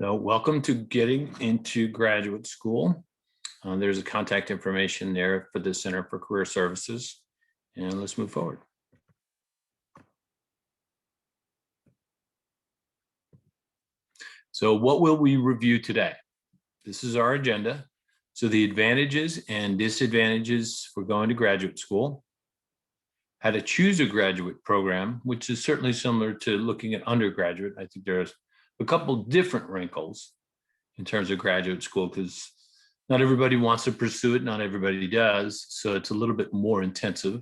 So welcome to Getting into Graduate School. There's a contact information there for the Center for Career Services. And let's move forward. So what will we review today? This is our agenda. So the advantages and disadvantages for going to graduate school, how to choose a graduate program, which is certainly similar to looking at undergraduate. I think there's a couple different wrinkles in terms of graduate school because not everybody wants to pursue it, not everybody does. So it's a little bit more intensive.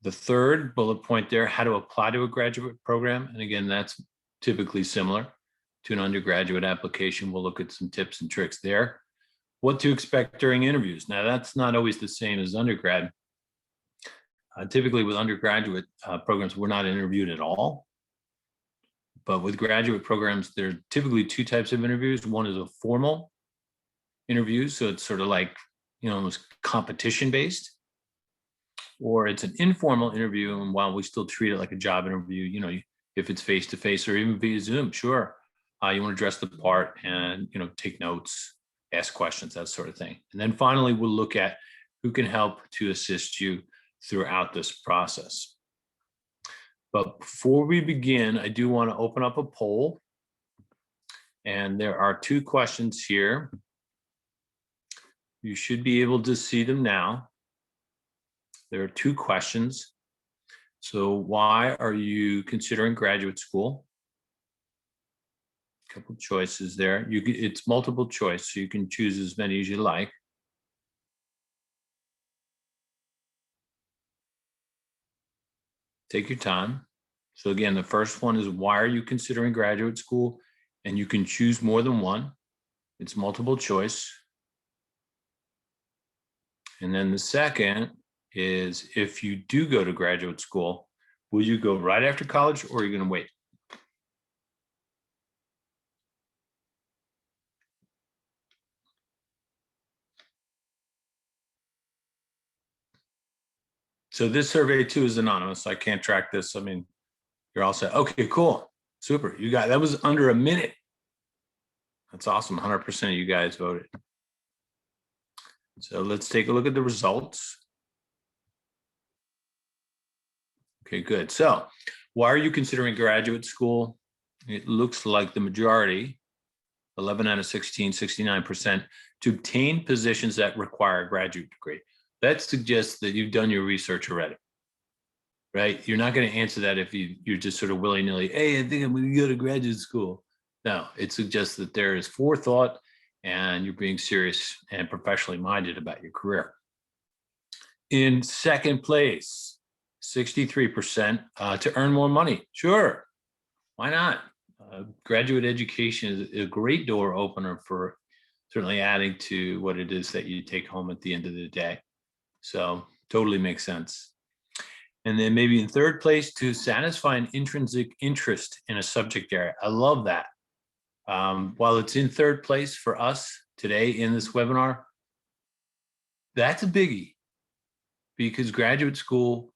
The third bullet point there, how to apply to a graduate program. And again, that's typically similar to an undergraduate application. We'll look at some tips and tricks there. What to expect during interviews. Now, that's not always the same as undergrad. Typically with undergraduate programs, we're not interviewed at all. But with graduate programs, there are typically two types of interviews. One is a formal interview. So it's sort of like, almost competition based. Or it's an informal interview. And while we still treat it like a job interview, if it's face-to-face or even via Zoom, sure. You want to dress the part and, take notes, ask questions, that sort of thing. And then finally, we'll look at who can help to assist you throughout this process. But before we begin, I do want to open up a poll. And there are two questions here. You should be able to see them now. There are two questions. So why are you considering graduate school? A couple choices there. It's multiple choice, so you can choose as many as you like. Take your time. So again, the first one is why are you considering graduate school? And you can choose more than one. It's multiple choice. And then the second is if you do go to graduate school, will you go right after college or are you going to wait? So this survey too is anonymous. So I can't track this. I mean, you're all set. Okay, cool. Super. You got, that was under a minute. That's awesome. 100% of you guys voted. So let's take a look at the results. Okay, good. So why are you considering graduate school? It looks like the majority, 11 out of 16, 69%, to obtain positions that require a graduate degree. That suggests that you've done your research already, right? You're not going to answer that if you're just sort of willy-nilly, hey, I think I'm going to go to graduate school. No, it suggests that there is forethought and you're being serious and professionally minded about your career. In second place, 63% to earn more money. Sure, why not? Graduate education is a great door opener for certainly adding to what it is that you take home at the end of the day. So totally makes sense. And then maybe in third place, to satisfy an intrinsic interest in a subject area. I love that. While it's in third place for us today in this webinar, that's a biggie because graduate school,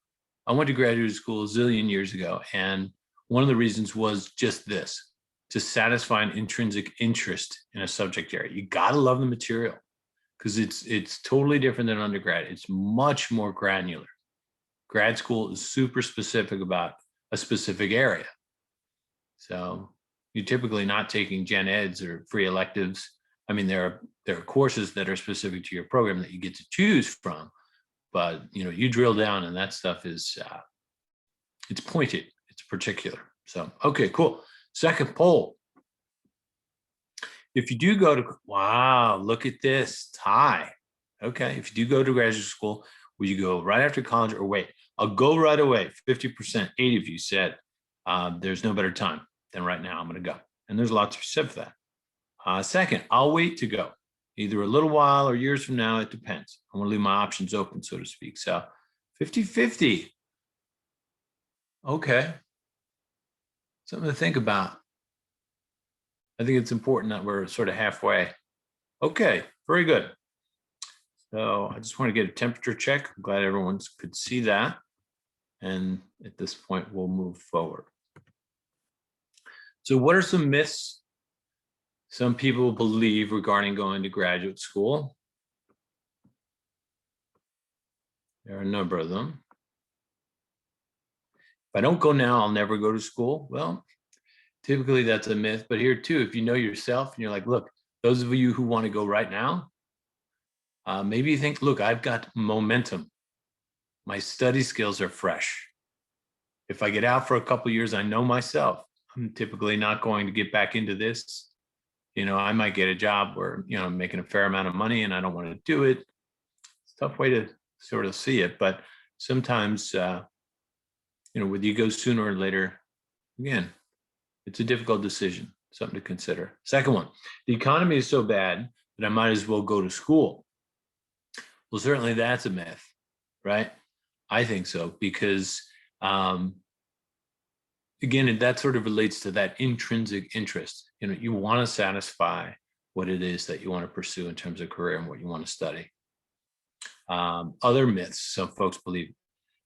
I went to graduate school a zillion years ago. And one of the reasons was just this, to satisfy an intrinsic interest in a subject area. You got to love the material because it's totally different than undergrad. It's much more granular. Grad school is super specific about a specific area. So you're typically not taking gen eds or free electives. I mean, there are courses that are specific to your program that you get to choose from, but you drill down and that stuff is, it's pointed, it's particular. So, okay, cool. Second poll. If you do go to, wow, look at this, tie. Okay, if you do go to graduate school, will you go right after college or wait? I'll go right away. 50%, 8 of you said there's no better time than right now. I'm going to go. And there's lots of said for that. Second, I'll wait to go. Either a little while or years from now, it depends. I want to leave my options open, so to speak. So 50-50. Okay. Something to think about. I think it's important that we're sort of halfway. Okay, very good. So I just want to get a temperature check. I'm glad everyone could see that. And at this point, we'll move forward. So what are some myths some people believe regarding going to graduate school. There are a number of them. If I don't go now, I'll never go to school. Well, typically that's a myth, but here too, if you know yourself and you're like, look, those of you who want to go right now, maybe you think, look, I've got momentum. My study skills are fresh. If I get out for a couple of years, I know myself. I'm typically not going to get back into this. I might get a job where, I'm making a fair amount of money and I don't want to do it. It's a tough way to sort of see it, but sometimes, whether you go sooner or later, again, it's a difficult decision, something to consider. Second one, the economy is so bad that I might as well go to school. Well, certainly that's a myth, right? I think so, because again, that sort of relates to that intrinsic interest. You want to satisfy what it is that you want to pursue in terms of career and what you want to study. Other myths, some folks believe.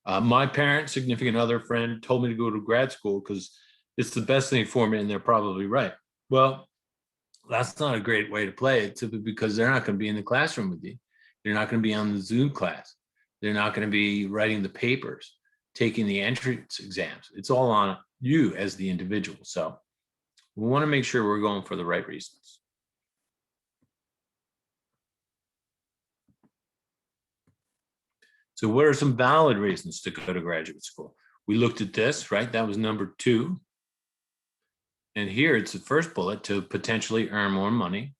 My parent, significant other, friend told me to go to grad school because it's the best thing for me, and they're probably right. Well, that's not a great way to play it, simply because they're not going to be in the classroom with you. They're not going to be on the Zoom class. They're not going to be writing the papers, taking the entrance exams. It's all on you as the individual. So we want to make sure we're going for the right reasons. So what are some valid reasons to go to graduate school? We looked at this, right? That was number 2. And here it's the first bullet, to potentially earn more money.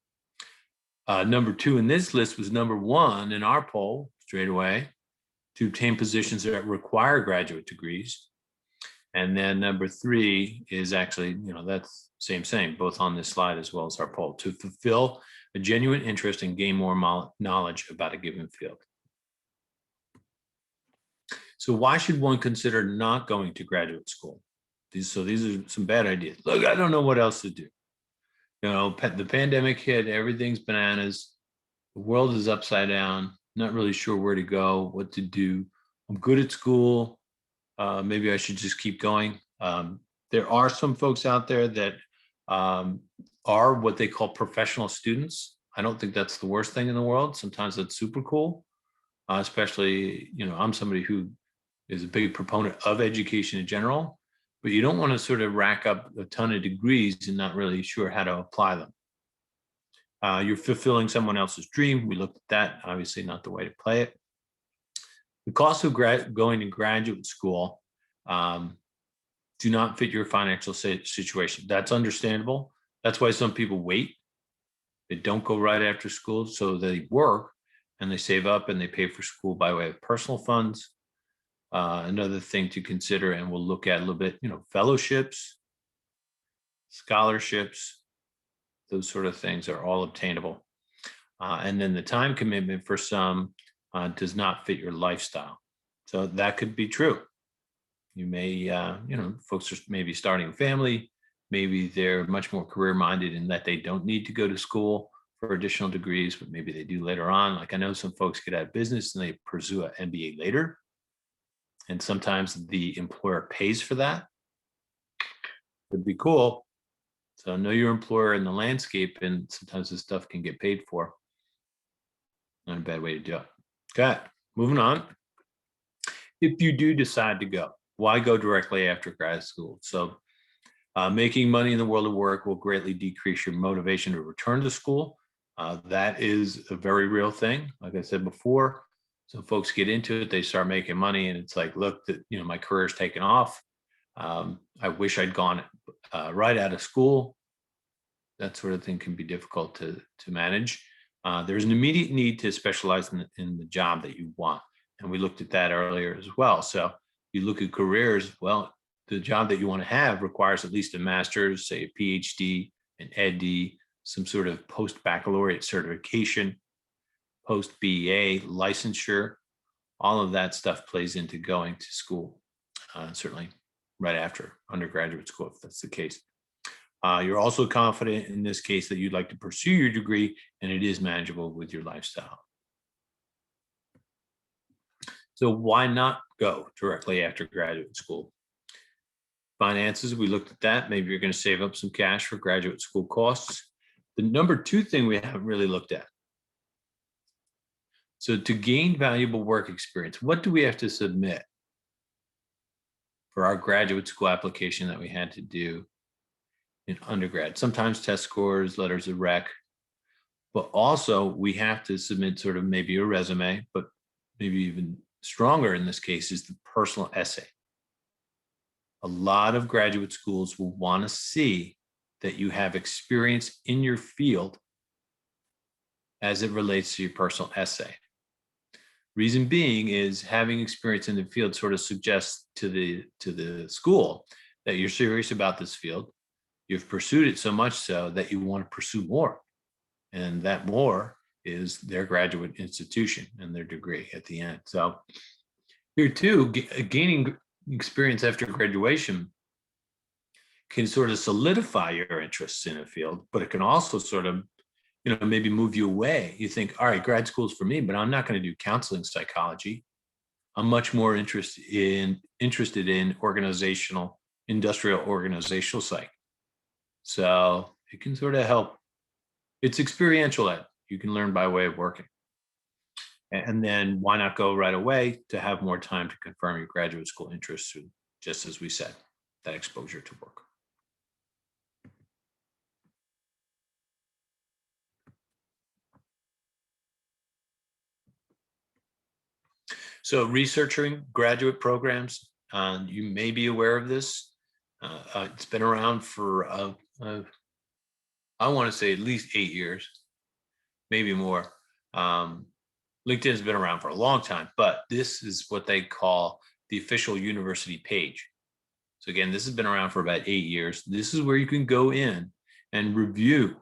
Number 2 in this list was number 1 in our poll straight away, to obtain positions that require graduate degrees. And then number 3 is actually, that's same, both on this slide as well as our poll, to fulfill a genuine interest and gain more knowledge about a given field. So why should one consider not going to graduate school? These are some bad ideas. Look, I don't know what else to do. The pandemic hit, everything's bananas. The world is upside down. Not really sure where to go, what to do. I'm good at school. Maybe I should just keep going. There are some folks out there that are what they call professional students. I don't think that's the worst thing in the world. Sometimes that's super cool, especially, I'm somebody who is a big proponent of education in general, but you don't want to sort of rack up a ton of degrees and not really sure how to apply them. You're fulfilling someone else's dream. We looked at that, obviously not the way to play it. The cost of going to graduate school do not fit your financial situation. That's understandable. That's why some people wait. They don't go right after school, so they work and they save up and they pay for school by way of personal funds. Another thing to consider, and we'll look at a little bit, fellowships, scholarships, those sort of things are all obtainable. And then the time commitment for some does not fit your lifestyle. So that could be true. You may, folks are maybe starting a family. Maybe they're much more career minded in that they don't need to go to school for additional degrees, but maybe they do later on. Like I know some folks get out of business and they pursue an MBA later. And sometimes the employer pays for that. Could be cool. So know your employer in the landscape, and sometimes this stuff can get paid for. Not a bad way to do it. Okay, moving on. If you do decide to go, why go directly after grad school? So making money in the world of work will greatly decrease your motivation to return to school. That is a very real thing. Like I said before, some folks get into it, they start making money, and it's like, look, my career's taken off. I wish I'd gone right out of school. That sort of thing can be difficult to manage. There's an immediate need to specialize in the job that you want. And we looked at that earlier as well. So you look at careers, well, the job that you want to have requires at least a master's, say a PhD, an ED, some sort of post-baccalaureate certification, post-BA licensure. All of that stuff plays into going to school, certainly right after undergraduate school, if that's the case. You're also confident in this case that you'd like to pursue your degree and it is manageable with your lifestyle. So why not go directly after graduate school? Finances, we looked at that. Maybe you're going to save up some cash for graduate school costs. The number two thing we haven't really looked at. So to gain valuable work experience, what do we have to submit for our graduate school application that we had to do in undergrad? Sometimes test scores, letters of rec, but also we have to submit sort of maybe a resume, but maybe even stronger in this case is the personal essay. A lot of graduate schools will want to see that you have experience in your field as it relates to your personal essay. Reason being is having experience in the field sort of suggests to the school that you're serious about this field. You've pursued it so much so that you want to pursue more. And that more is their graduate institution and their degree at the end. So here too, gaining experience after graduation can sort of solidify your interests in a field, but it can also sort of, maybe move you away. You think, all right, grad school's for me, but I'm not going to do counseling psychology. I'm much more interested in industrial organizational psych. So it can sort of help. It's experiential ed. You can learn by way of working. And then why not go right away to have more time to confirm your graduate school interests, just as we said, that exposure to work. So researching graduate programs, you may be aware of this. It's been around for, I want to say at least 8 years, maybe more. LinkedIn's been around for a long time, but this is what they call the official university page. So again, this has been around for about 8 years. This is where you can go in and review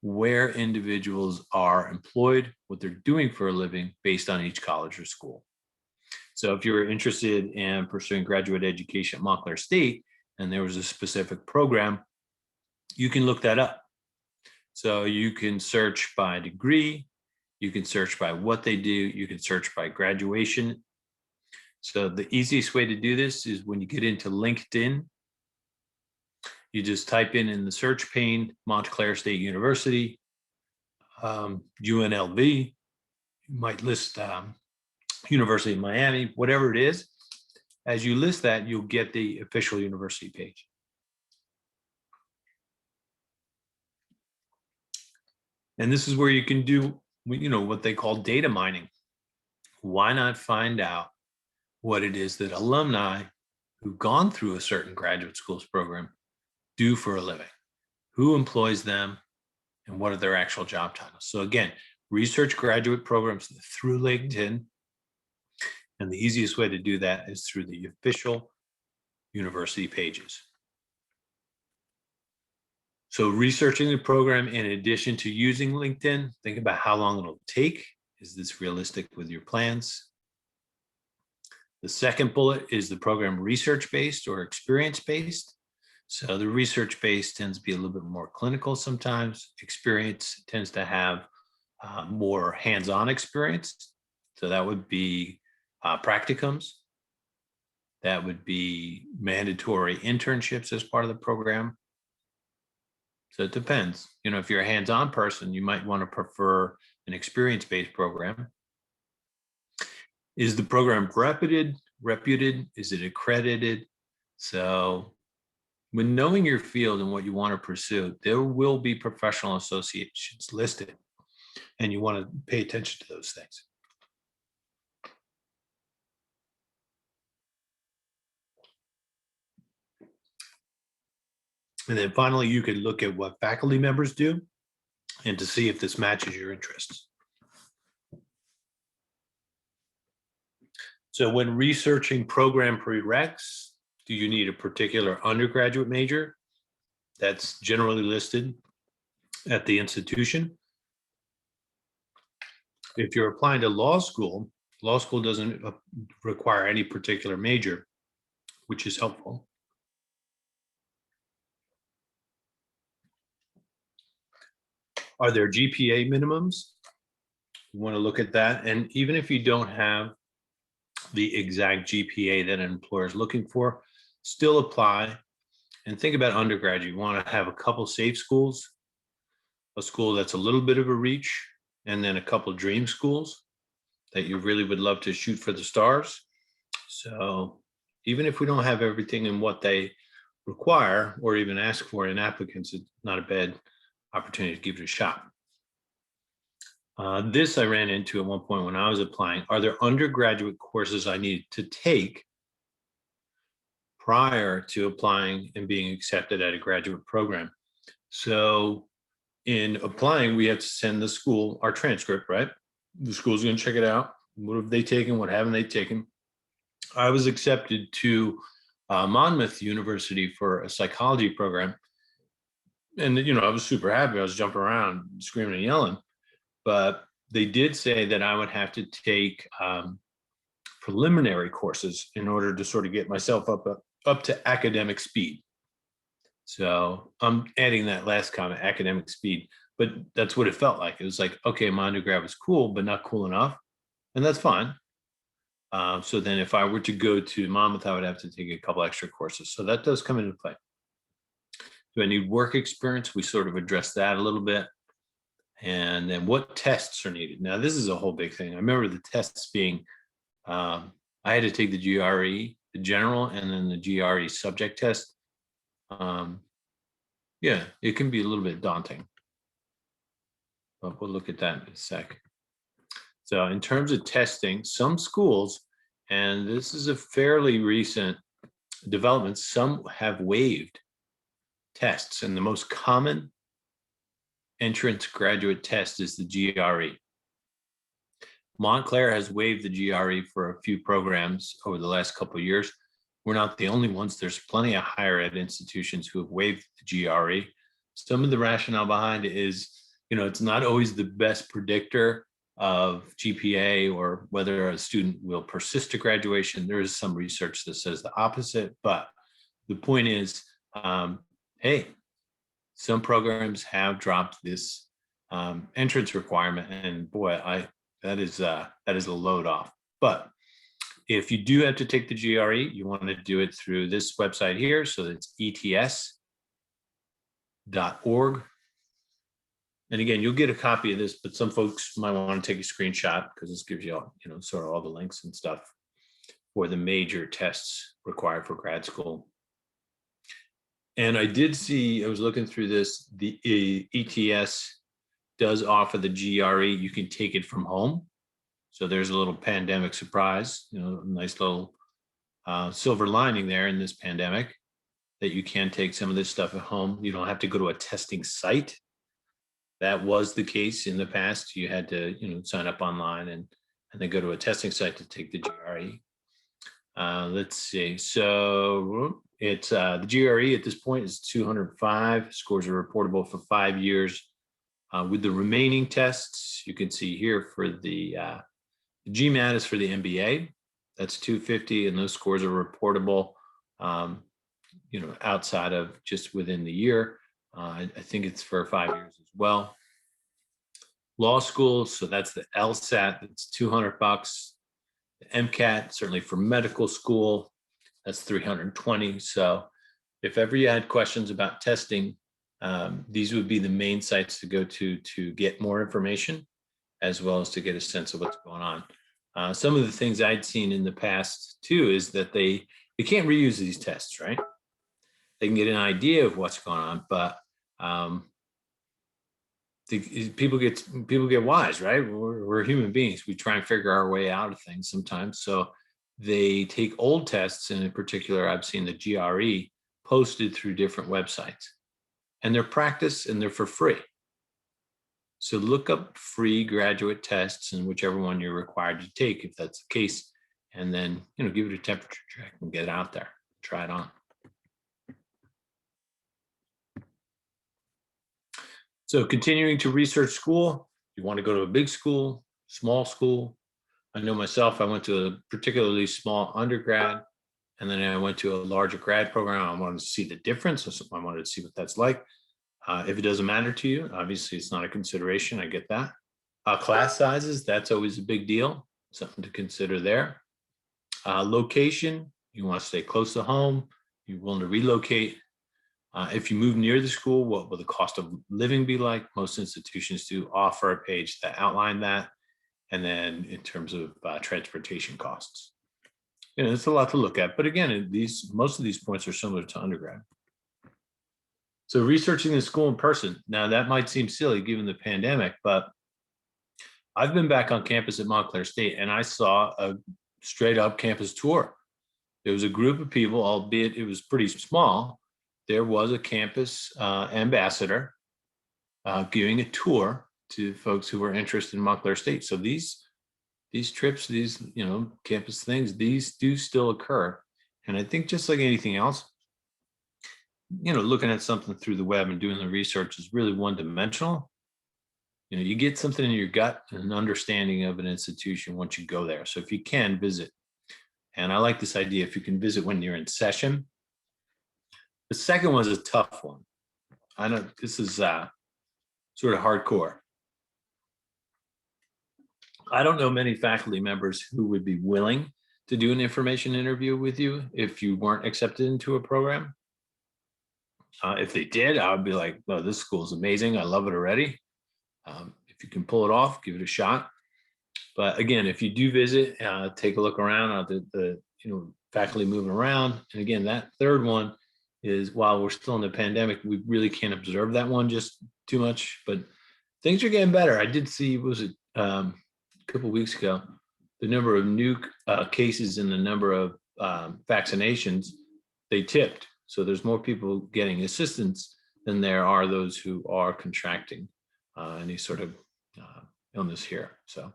where individuals are employed, what they're doing for a living based on each college or school. So if you're interested in pursuing graduate education at Montclair State and there was a specific program, you can look that up. So you can search by degree, you can search by what they do, you can search by graduation. So the easiest way to do this is when you get into LinkedIn, you just type in the search pane, Montclair State University, UNLV, you might list University of Miami, whatever it is. As you list that, you'll get the official university page. And this is where you can do, what they call data mining. Why not find out what it is that alumni who've gone through a certain graduate school's program do for a living? Who employs them and what are their actual job titles? So again, research graduate programs through LinkedIn. And the easiest way to do that is through the official university pages. So researching the program in addition to using LinkedIn, think about how long it'll take. Is this realistic with your plans? The second bullet is the program research-based or experience-based. So the research-based tends to be a little bit more clinical sometimes. Experience tends to have more hands-on experience. So that would be practicums. That would be mandatory internships as part of the program. So it depends. If you're a hands-on person, you might want to prefer an experience-based program. Is the program reputed? Is it accredited? So when knowing your field and what you want to pursue, there will be professional associations listed, and you want to pay attention to those things. And then finally, you could look at what faculty members do and to see if this matches your interests. So when researching program prereqs, do you need a particular undergraduate major? That's generally listed at the institution. If you're applying to law school doesn't require any particular major, which is helpful. Are there GPA minimums? You want to look at that. And even if you don't have the exact GPA that an employer is looking for, still apply and think about undergrad. You want to have a couple safe schools a school that's a little bit of a reach, and then a couple dream schools that you really would love to shoot for the stars. So even if we don't have everything in what they require or even ask for in applicants, it's not a bad opportunity to give it a shot. This I ran into at one point when I was applying. Are there undergraduate courses I need to take prior to applying and being accepted at a graduate program? So in applying, we have to send the school our transcript, right? The school's going to check it out. What have they taken? What haven't they taken? I was accepted to Monmouth University for a psychology program. And, I was super happy. I was jumping around, screaming and yelling. But they did say that I would have to take preliminary courses in order to sort of get myself up to academic speed. So I'm adding that last comment, academic speed, but that's what it felt like. It was like, okay, my undergrad was cool, but not cool enough. And that's fine. So then if I were to go to Monmouth, I would have to take a couple extra courses. So that does come into play. Do I need work experience? We sort of addressed that a little bit. And then what tests are needed? Now, this is a whole big thing. I remember the tests being, I had to take the GRE, the general, and then the GRE subject test. Yeah, it can be a little bit daunting, but we'll look at that in a sec. So in terms of testing, some schools, and this is a fairly recent development, some have waived tests, and the most common entrance graduate test is the GRE. Montclair has waived the GRE for a few programs over the last couple of years. We're not the only ones. There's plenty of higher ed institutions who have waived the GRE. Some of the rationale behind it is, it's not always the best predictor of GPA or whether a student will persist to graduation. There is some research that says the opposite, but the point is, hey, some programs have dropped this entrance requirement, and boy, that is a load off. But if you do have to take the GRE, you want to do it through this website here. So it's ets.org. And again, you'll get a copy of this, but some folks might want to take a screenshot because this gives you, sort of all the links and stuff for the major tests required for grad school. And I did see, I was looking through this, the ETS does offer the GRE. You can take it from home. So there's a little pandemic surprise, a nice little silver lining there in this pandemic, that you can take some of this stuff at home. You don't have to go to a testing site. That was the case in the past. You had to, sign up online and then go to a testing site to take the GRE. Let's see. So it's the GRE at this point is 205. Scores are reportable for 5 years. With the remaining tests, you can see here for the GMAT is for the MBA. That's 250, and those scores are reportable, outside of just within the year. I think it's for 5 years as well. Law school, so that's the LSAT, that's $200. The MCAT, certainly for medical school, that's $320. So if ever you had questions about testing, these would be the main sites to go to get more information, as well as to get a sense of what's going on. Some of the things I'd seen in the past too is that they can't reuse these tests, right? They can get an idea of what's going on, but people get wise, right? We're human beings. We try and figure our way out of things sometimes. So they take old tests, and in particular, I've seen the GRE posted through different websites, and they're practice and they're for free. So look up free graduate tests and whichever one you're required to take, if that's the case, and then, give it a temperature check and get it out there, try it on. So continuing to research school, you want to go to a big school, small school. I know myself, I went to a particularly small undergrad, and then I went to a larger grad program. I wanted to see the difference. I wanted to see what that's like. If it doesn't matter to you, obviously it's not a consideration. I get that. Class sizes, that's always a big deal. Something to consider there. Location, you want to stay close to home. You're willing to relocate. If you move near the school, what will the cost of living be like? Most institutions do offer a page that outline that. And then in terms of transportation costs. It's a lot to look at. But again, most of these points are similar to undergrad. So researching the school in person. Now that might seem silly given the pandemic, but I've been back on campus at Montclair State and I saw a straight up campus tour. There was a group of people, albeit it was pretty small. There was a campus ambassador giving a tour to folks who were interested in Montclair State. So these trips, these campus things, these do still occur. And I think just like anything else, looking at something through the web and doing the research is really one-dimensional. You get something in your gut and an understanding of an institution once you go there. So if you can visit, and I like this idea, if you can visit when you're in session. The second one is a tough one. I know this is sort of hardcore. I don't know many faculty members who would be willing to do an information interview with you if you weren't accepted into a program. If they did, I would be like, "Oh, this school is amazing. I love it already." If you can pull it off, give it a shot. But again, if you do visit, take a look around at the faculty moving around. And again, that third one is, while we're still in the pandemic, we really can't observe that one just too much. But things are getting better. I did see, was it a couple of weeks ago, the number of new cases and the number of vaccinations, they tipped. So there's more people getting assistance than there are those who are contracting any sort of illness here. So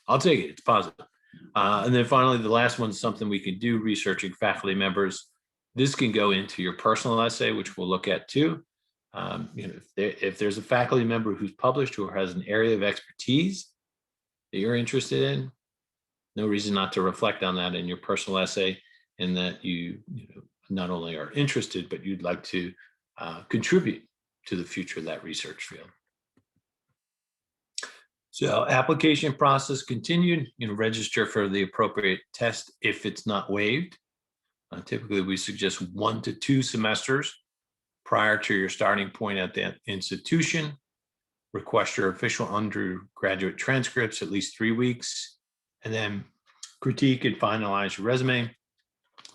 I'll take it, it's positive. And then finally, the last one is something we could do, researching faculty members. This can go into your personal essay, which we'll look at too. If there's a faculty member who's published or has an area of expertise that you're interested in, no reason not to reflect on that in your personal essay, and that you not only are interested, but you'd like to contribute to the future of that research field. So application process continued, register for the appropriate test if it's not waived. Typically, we suggest 1 to 2 semesters prior to your starting point at that institution. Request your official undergraduate transcripts at least 3 weeks, and then critique and finalize your resume.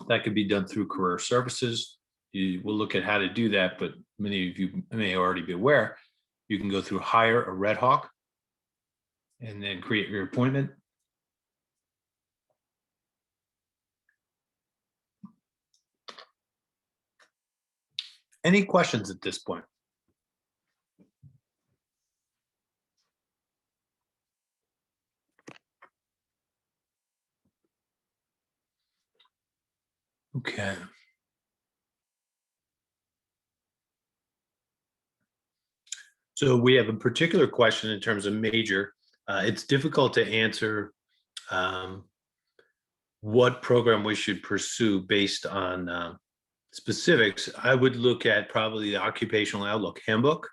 That could be done through Career Services. We'll look at how to do that, but many of you may already be aware, you can go through Hire or Red Hawk and then create your appointment. Any questions at this point? Okay. So we have a particular question in terms of major. It's difficult to answer what program we should pursue based on specifics. I would look at probably the Occupational Outlook Handbook.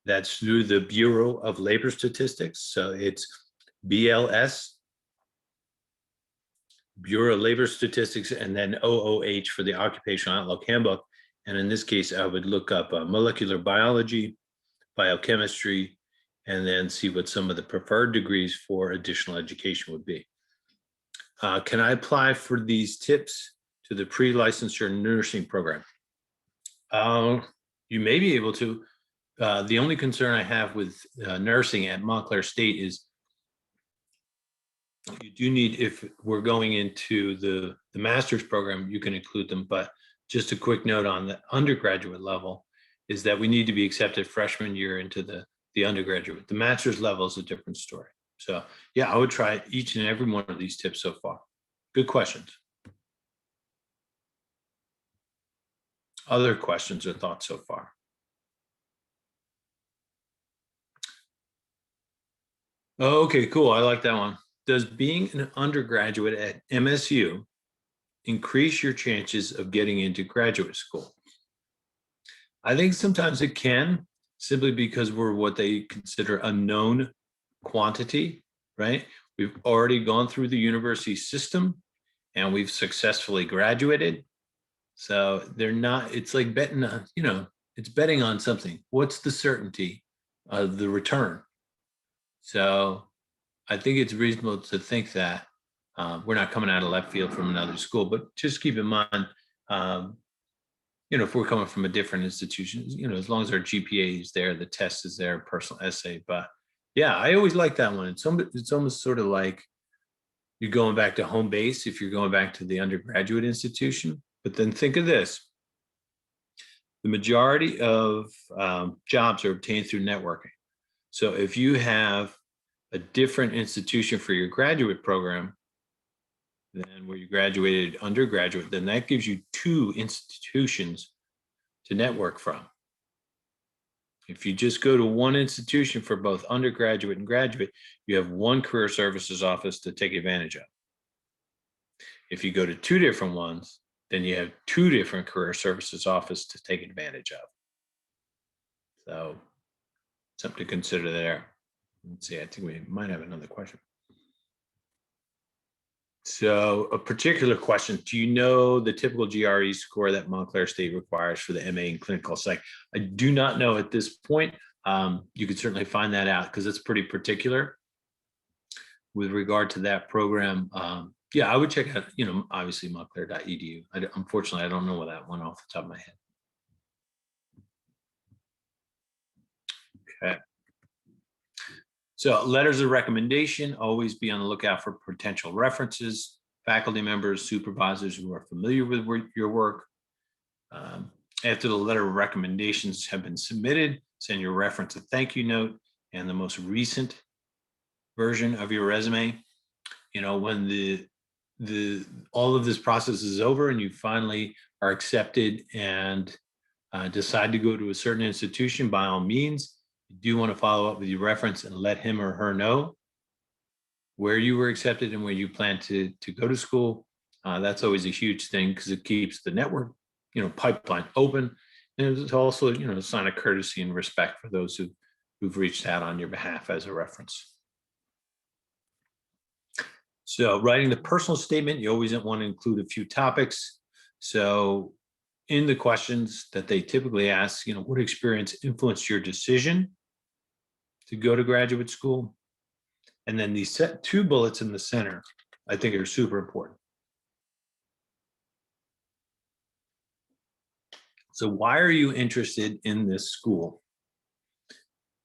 That's through the Bureau of Labor Statistics. So it's BLS, Bureau of Labor Statistics, and then OOH for the Occupational Outlook Handbook. And in this case, I would look up molecular biology, biochemistry, and then see what some of the preferred degrees for additional education would be. Can I apply for these tips to the pre-licensure nursing program? You may be able to. The only concern I have with nursing at Montclair State is you do need, if we're going into the master's program, you can include them, but just a quick note on the undergraduate level is that we need to be accepted freshman year into the undergraduate. The master's level is a different story. So yeah, I would try each and every one of these tips so far. Good questions. Other questions or thoughts so far? Oh, okay, cool. I like that one. Does being an undergraduate at MSU increase your chances of getting into graduate school? I think sometimes it can, simply because we're what they consider a known quantity, right? We've already gone through the university system and we've successfully graduated. So they're not, it's like betting on, it's betting on something. What's the certainty of the return? So I think it's reasonable to think that we're not coming out of left field from another school, but just keep in mind, um, if we're coming from a different institution, as long as our GPA is there, the test is there, personal essay. But yeah, I always like that one. It's almost sort of like you're going back to home base if you're going back to the undergraduate institution. But then think of this. The majority of jobs are obtained through networking. So if you have a different institution for your graduate program than where you graduated undergraduate, then that gives you two institutions to network from. If you just go to one institution for both undergraduate and graduate, you have one career services office to take advantage of. If you go to two different ones, then you have two different career services office to take advantage of. So something to consider there. Let's see, I think we might have another question. So a particular question, do you know the typical GRE score that Montclair State requires for the MA in clinical psych? I do not know at this point. You could certainly find that out because it's pretty particular with regard to that program. Yeah, I would check out, obviously montclair.edu. Unfortunately, I don't know that one off the top of my head. Okay. So letters of recommendation, always be on the lookout for potential references, faculty members, supervisors who are familiar with your work. After the letter of recommendations have been submitted, send your reference a thank you note and the most recent version of your resume. When all of this process is over and you finally are accepted and decide to go to a certain institution, by all means, you do want to follow up with your reference and let him or her know where you were accepted and where you plan to go to school. That's always a huge thing because it keeps the network, pipeline open. And it's also, a sign of courtesy and respect for those who've reached out on your behalf as a reference. So writing the personal statement, you always want to include a few topics. So in the questions that they typically ask, what experience influenced your decision to go to graduate school? And then these two bullets in the center, I think are super important. So why are you interested in this school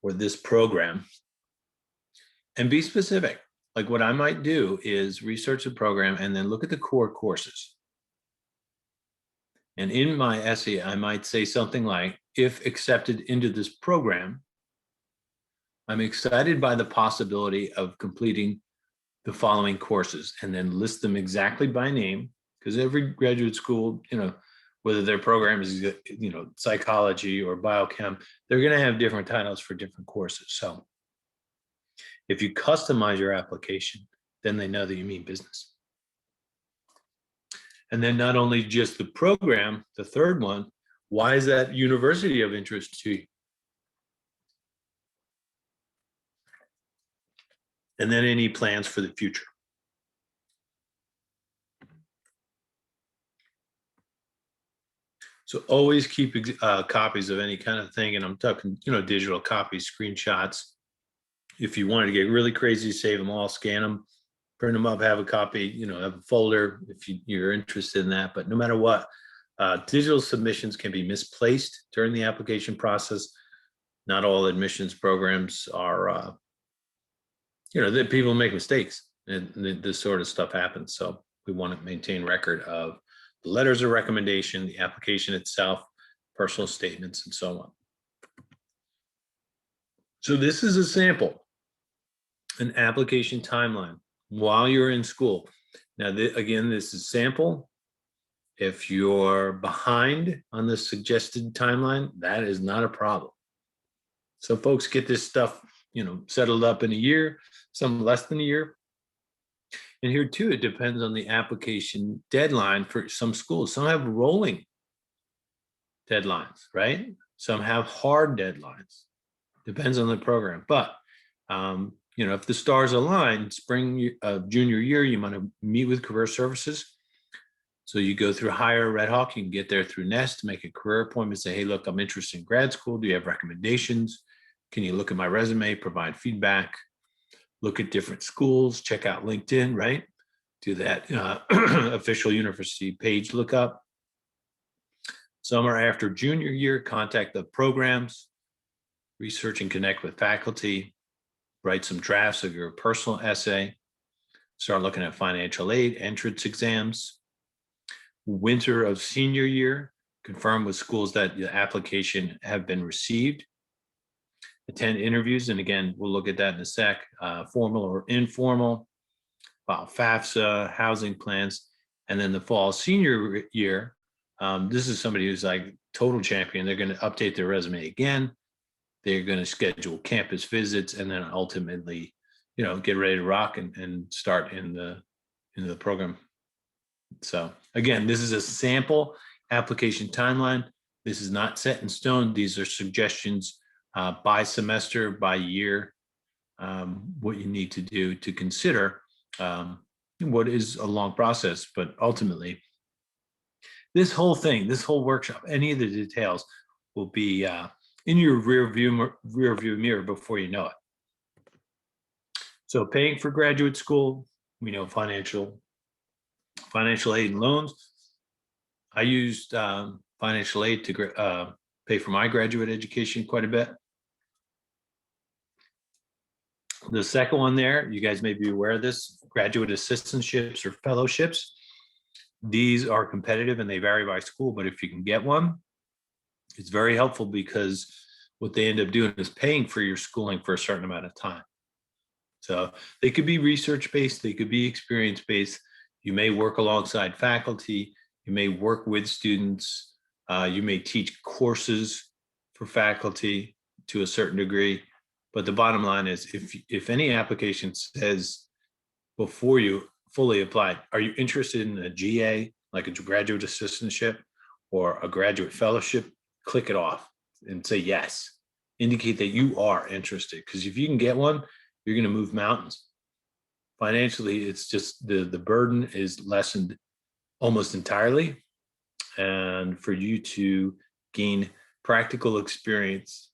or this program? And be specific. Like what I might do is research the program and then look at the core courses. And in my essay, I might say something like, if accepted into this program, I'm excited by the possibility of completing the following courses, and then list them exactly by name, because every graduate school, whether their program is, psychology or biochem, they're going to have different titles for different courses. So if you customize your application, then they know that you mean business. And then not only just the program, the third one, why is that university of interest to you? And then any plans for the future. So always keep copies of any kind of thing. And I'm talking, digital copies, screenshots. If you wanted to get really crazy, save them all, scan them, print them up, have a copy, have a folder if you're interested in that. But no matter what, digital submissions can be misplaced during the application process. Not all admissions programs are, that people make mistakes and this sort of stuff happens. So we want to maintain record of the letters of recommendation, the application itself, personal statements, and so on. So this is a sample, an application timeline while you're in school. Now, again, this is sample. If you're behind on the suggested timeline, that is not a problem. So folks get this stuff, settled up in a year, some less than a year. And here too, it depends on the application deadline for some schools. Some have rolling deadlines, right? Some have hard deadlines. Depends on the program. But, if the stars align, spring of junior year, you want to meet with career services. So you go through Hire Red Hawk, you can get there through Nest, make a career appointment, say, hey, look, I'm interested in grad school. Do you have recommendations? Can you look at my resume, provide feedback, look at different schools, check out LinkedIn, right? Do that official university page lookup. Summer after junior year, contact the programs, research and connect with faculty, write some drafts of your personal essay, start looking at financial aid, entrance exams. Winter of senior year, confirm with schools that the application have been received. Attend interviews, and again, we'll look at that in a sec, formal or informal, file FAFSA, housing plans, and then the fall senior year, this is somebody who's like total champion. They're going to update their resume again. They're going to schedule campus visits, and then ultimately, get ready to rock and start in the program. So again, this is a sample application timeline. This is not set in stone. These are suggestions by semester, by year, what you need to do to consider what is a long process, but ultimately, this whole thing, this whole workshop, any of the details will be in your rear view mirror before you know it. So paying for graduate school, we know financial aid and loans. I used financial aid to pay for my graduate education quite a bit. The second one there, you guys may be aware of this, graduate assistantships or fellowships. These are competitive and they vary by school, but if you can get one, it's very helpful because what they end up doing is paying for your schooling for a certain amount of time. So they could be research-based, they could be experience-based. You may work alongside faculty, you may work with students, you may teach courses for faculty to a certain degree. But the bottom line is, if any application says before you fully applied, are you interested in a GA, like a graduate assistantship or a graduate fellowship? Click it off and say yes. Indicate that you are interested, because if you can get one, you're going to move mountains. Financially, it's just the burden is lessened almost entirely. And for you to gain practical experience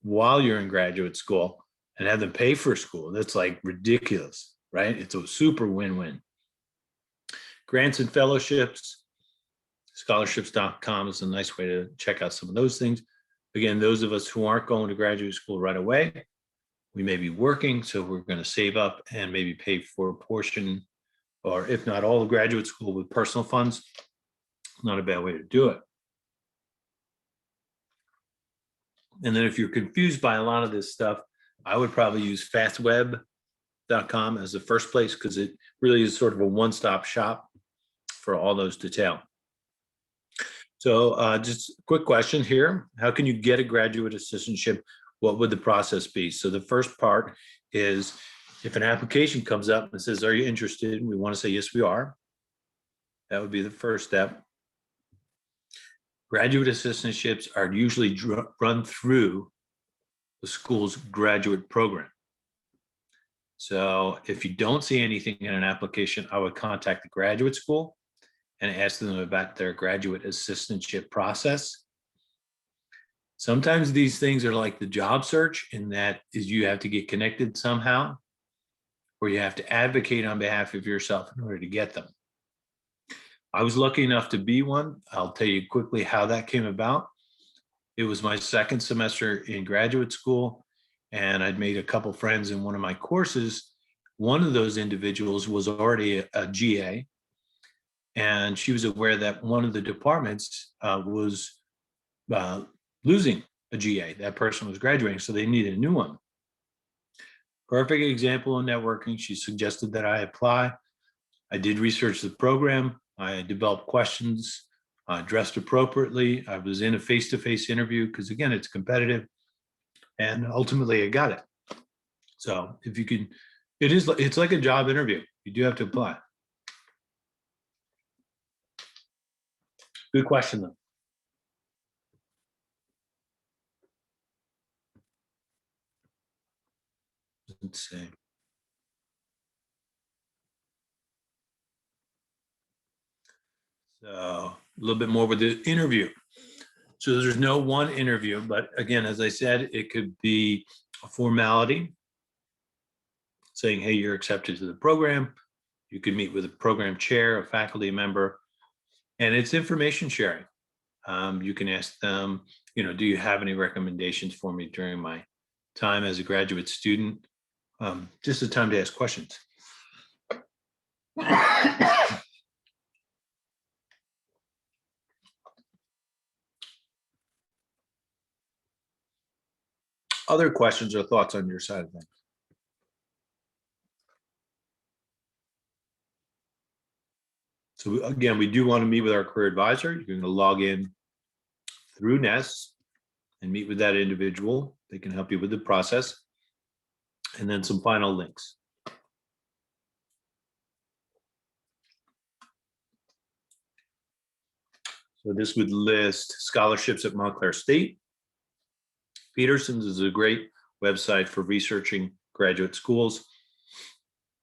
while you're in graduate school and have them pay for school, that's like ridiculous, right? It's a super win-win. Grants and fellowships, scholarships.com is a nice way to check out some of those things. Again, those of us who aren't going to graduate school right away, we may be working, so we're going to save up and maybe pay for a portion, or if not all of graduate school with personal funds. Not a bad way to do it. And then if you're confused by a lot of this stuff, I would probably use fastweb.com as the first place, because it really is sort of a one-stop shop for all those detail. So just a quick question here. How can you get a graduate assistantship? What would the process be? So the first part is, if an application comes up and says, are you interested? And we want to say, yes, we are. That would be the first step. Graduate assistantships are usually run through the school's graduate program. So if you don't see anything in an application, I would contact the graduate school and ask them about their graduate assistantship process. Sometimes these things are like the job search, in that is you have to get connected somehow, or you have to advocate on behalf of yourself in order to get them. I was lucky enough to be one. I'll tell you quickly how that came about. It was my second semester in graduate school, and I'd made a couple friends in one of my courses. One of those individuals was already a GA, and she was aware that one of the departments was losing a GA. That person was graduating, so they needed a new one. Perfect example of networking. She suggested that I apply. I did research the program. I developed questions, dressed appropriately. I was in a face-to-face interview because, again, it's competitive, and ultimately I got it. So if you can, it's like a job interview. You do have to apply. Good question, though. Let's see. So a little bit more with the interview. So there's no one interview, but again, as I said, it could be a formality saying, hey, you're accepted to the program. You could meet with a program chair, a faculty member, and it's information sharing. You can ask them, do you have any recommendations for me during my time as a graduate student? Just a time to ask questions. Other questions or thoughts on your side of things? So again, we do want to meet with our career advisor. You're going to log in through Nest and meet with that individual. They can help you with the process. And then some final links. So this would list scholarships at Montclair State. Peterson's is a great website for researching graduate schools.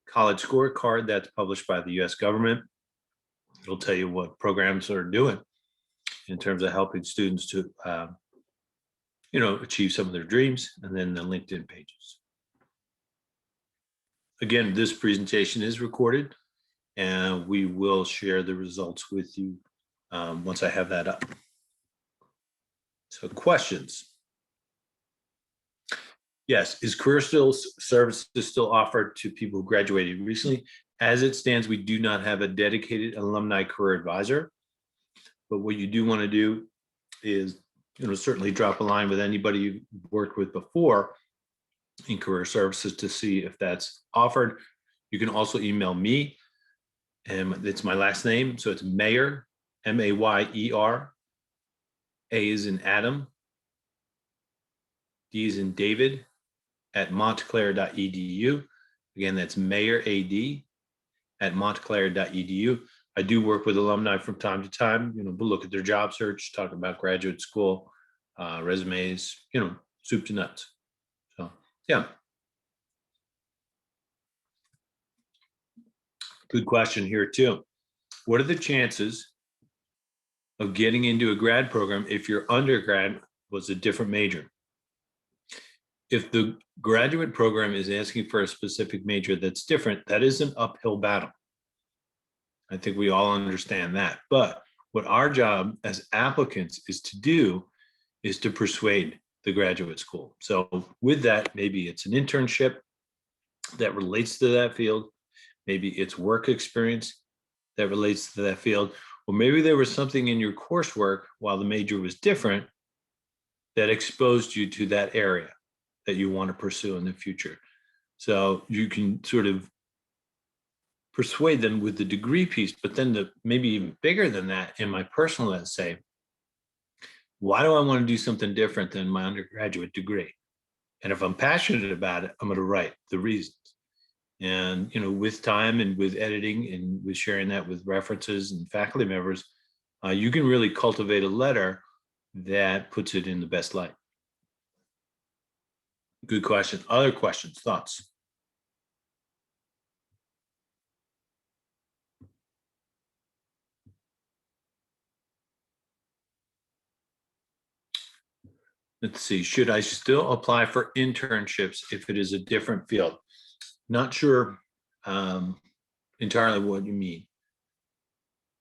College Scorecard, that's published by the US government. It'll tell you what programs are doing in terms of helping students to, achieve some of their dreams, and then the LinkedIn pages. Again, this presentation is recorded, and we will share the results with you once I have that up. So questions? Yes, is career services still offered to people who graduated recently? As it stands, we do not have a dedicated alumni career advisor, but what you do want to do is, certainly drop a line with anybody you've worked with before in career services to see if that's offered. You can also email me, and it's my last name, so it's Mayer, M-A-Y-E-R, A is in Adam, D is in David, at montclair.edu. Again, that's Mayer, A-D, at montclair.edu. I do work with alumni from time to time, we'll look at their job search, talk about graduate school, resumes, soup to nuts. So, yeah. Good question here too. What are the chances of getting into a grad program if your undergrad was a different major? If the graduate program is asking for a specific major that's different, that is an uphill battle. I think we all understand that. But what our job as applicants is to do is to persuade the graduate school. So with that, maybe it's an internship that relates to that field. Maybe it's work experience that relates to that field. Or maybe there was something in your coursework while the major was different that exposed you to that area that you want to pursue in the future. So you can sort of persuade them with the degree piece, but then maybe even bigger than that in my personal essay, why do I want to do something different than my undergraduate degree? And if I'm passionate about it, I'm going to write the reasons. And, with time and with editing and with sharing that with references and faculty members, you can really cultivate a letter that puts it in the best light. Good question. Other questions, thoughts? Let's see, should I still apply for internships if it is a different field? Not sure entirely what you mean.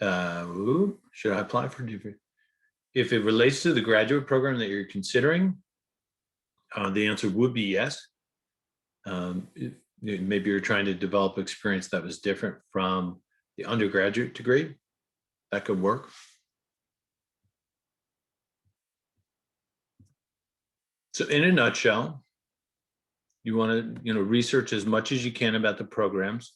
Should I apply for different? If it relates to the graduate program that you're considering, the answer would be yes. Maybe you're trying to develop experience that was different from the undergraduate degree. That could work. So in a nutshell, you want to, research as much as you can about the programs.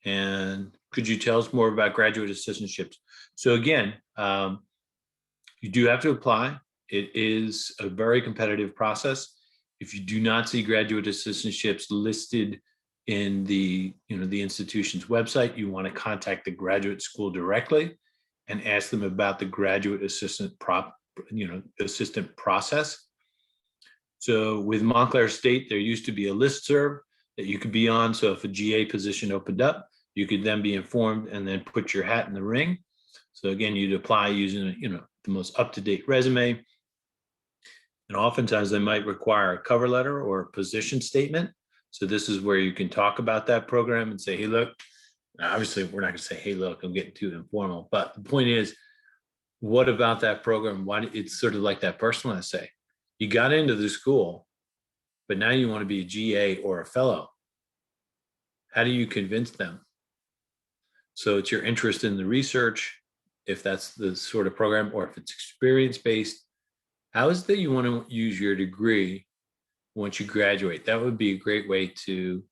And could you tell us more about graduate assistantships? So again, you do have to apply. It is a very competitive process. If you do not see graduate assistantships listed in the institution's website, you want to contact the graduate school directly and ask them about the graduate assistant process. So with Montclair State, there used to be a listserv that you could be on. So if a GA position opened up, you could then be informed and then put your hat in the ring. So again, you'd apply using, the most up-to-date resume. And oftentimes they might require a cover letter or a position statement. So this is where you can talk about that program and say, hey, look, obviously we're not going to say, hey, look, I'm getting too informal. But the point is, what about that program? Why it's sort of like that personal essay. You got into the school, but now you want to be a GA or a fellow. How do you convince them? So it's your interest in the research, if that's the sort of program, or if it's experience-based. How is it that you want to use your degree once you graduate? That would be a great way to,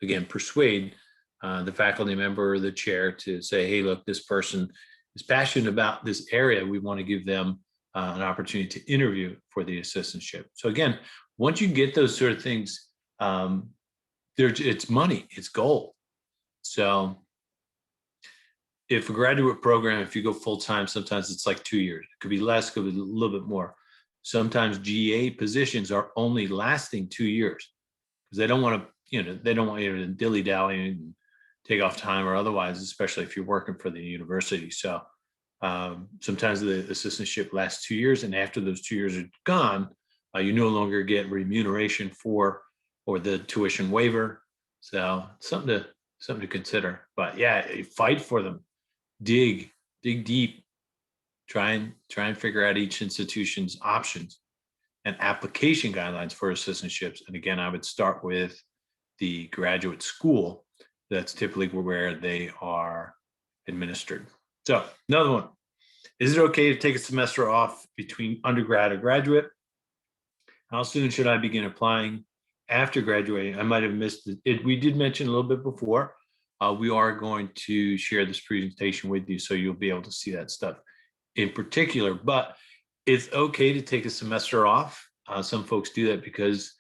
again, persuade the faculty member or the chair to say, hey, look, this person is passionate about this area. We want to give them an opportunity to interview for the assistantship. So again, once you get those sort of things, it's money, it's gold. So if a graduate program, if you go full-time, sometimes it's like 2 years. It could be less, could be a little bit more. Sometimes GA positions are only lasting 2 years because they don't want to, they don't want you to dilly-dally and take off time or otherwise, especially if you're working for the university. So sometimes the assistantship lasts 2 years, and after those 2 years are gone, you no longer get remuneration for or the tuition waiver. So something to consider. But yeah, fight for them. Dig deep. Try and figure out each institution's options and application guidelines for assistantships. And again, I would start with the graduate school. That's typically where they are administered. So another one, is it okay to take a semester off between undergrad or graduate? How soon should I begin applying after graduating? I might have missed it. We did mention a little bit before. We are going to share this presentation with you, so you'll be able to see that stuff in particular, but it's okay to take a semester off. Some folks do that because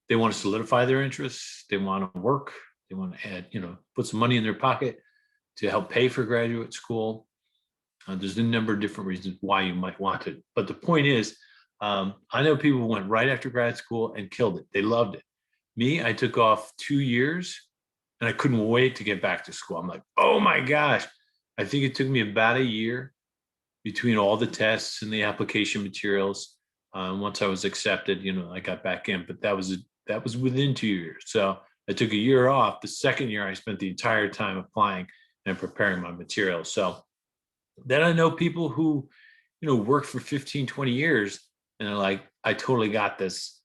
they want to solidify their interests. They want to work. They want to add, put some money in their pocket to help pay for graduate school. There's a number of different reasons why you might want it. But the point is, I know people who went right after grad school and killed it. They loved it. Me, I took off 2 years and I couldn't wait to get back to school. I'm like, oh my gosh. I think it took me about a year between all the tests and the application materials. Once I was accepted, I got back in, but that was within 2 years. So I took a year off. The second year, I spent the entire time applying and preparing my materials. So then I know people who, work for 15, 20 years and they're like, I totally got this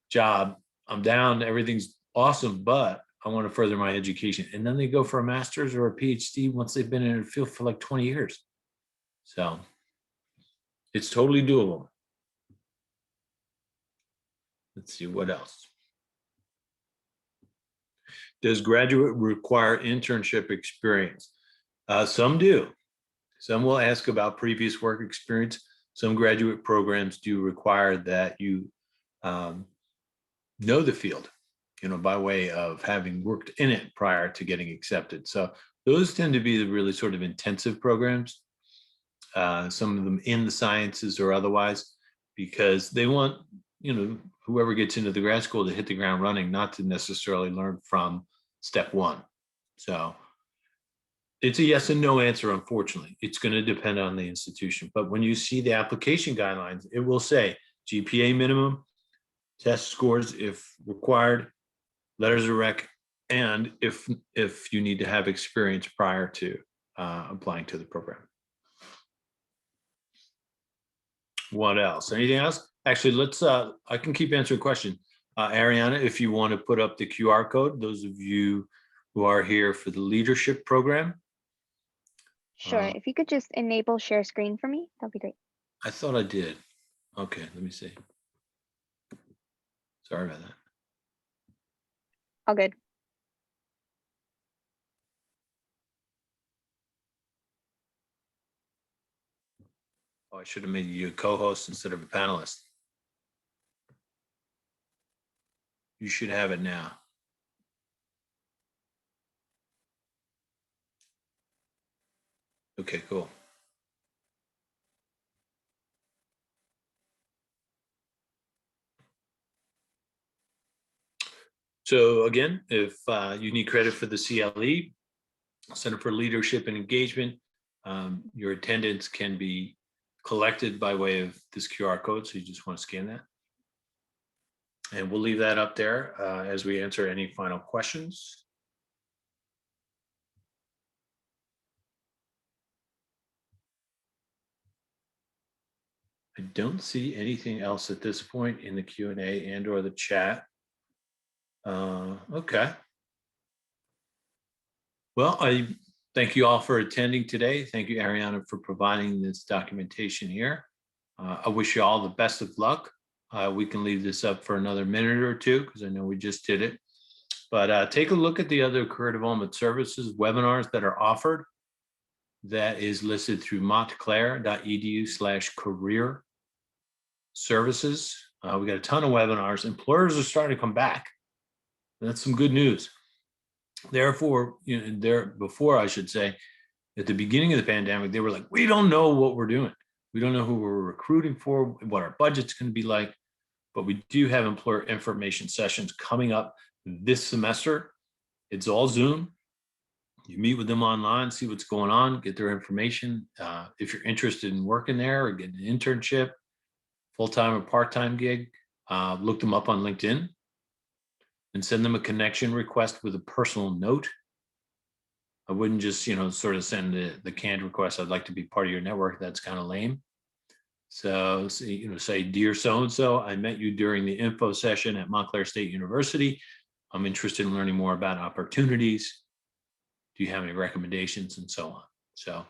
job. I'm down. Everything's awesome, but I want to further my education. And then they go for a master's or a PhD once they've been in the field for like 20 years. So it's totally doable. Let's see what else. Does graduate require internship experience? Some do. Some will ask about previous work experience. Some graduate programs do require that you know the field, by way of having worked in it prior to getting accepted. So those tend to be the really sort of intensive programs. Some of them in the sciences or otherwise, because they want, whoever gets into the grad school to hit the ground running, not to necessarily learn from step one. So it's a yes and no answer, unfortunately. It's going to depend on the institution. But when you see the application guidelines, it will say GPA minimum, test scores if required, letters of rec, and if you need to have experience prior to applying to the program. What else? Anything else? Actually, let's, I can keep answering questions. Ariana, if you want to put up the QR code, those of you who are here for the leadership program. Sure. If you could just enable share screen for me, that'd be great. I thought I did. Okay, let me see. Sorry about that. All good. Oh, I should have made you a co-host instead of a panelist. You should have it now. Okay, cool. So again, if you need credit for the CLE, Center for Leadership and Engagement, Your attendance can be collected by way of this QR code, so you just want to scan that. And we'll leave that up there as we answer any final questions. I don't see anything else at this point in the Q&A and or the chat. Okay. Well, I thank you all for attending today. Thank you, Ariana, for providing this documentation here. I wish you all the best of luck. We can leave this up for another minute or two because I know we just did it. But take a look at the other career development services webinars that are offered. That is listed through montclair.edu/career services. We got a ton of webinars. Employers are starting to come back. That's some good news. Therefore, before I should say, at the beginning of the pandemic, they were like, we don't know what we're doing. We don't know who we're recruiting for, what our budget's going to be like, but we do have employer information sessions coming up this semester. It's all Zoom. You meet with them online, see what's going on, get their information. If you're interested in working there or getting an internship, full-time or part-time gig, look them up on LinkedIn and send them a connection request with a personal note. I wouldn't just, sort of send the canned request, I'd like to be part of your network. That's kind of lame. So, say, dear so-and-so, I met you during the info session at Montclair State University. I'm interested in learning more about opportunities. Do you have any recommendations, and so on? So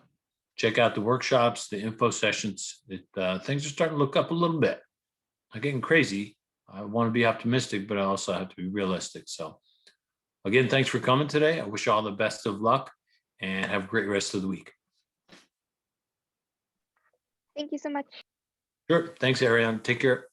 check out the workshops, the info sessions. Things are starting to look up a little bit. I'm getting crazy. I want to be optimistic, but I also have to be realistic. So again, thanks for coming today. I wish you all the best of luck and have a great rest of the week. Thank you so much. Sure. Thanks, Ariane. Take care.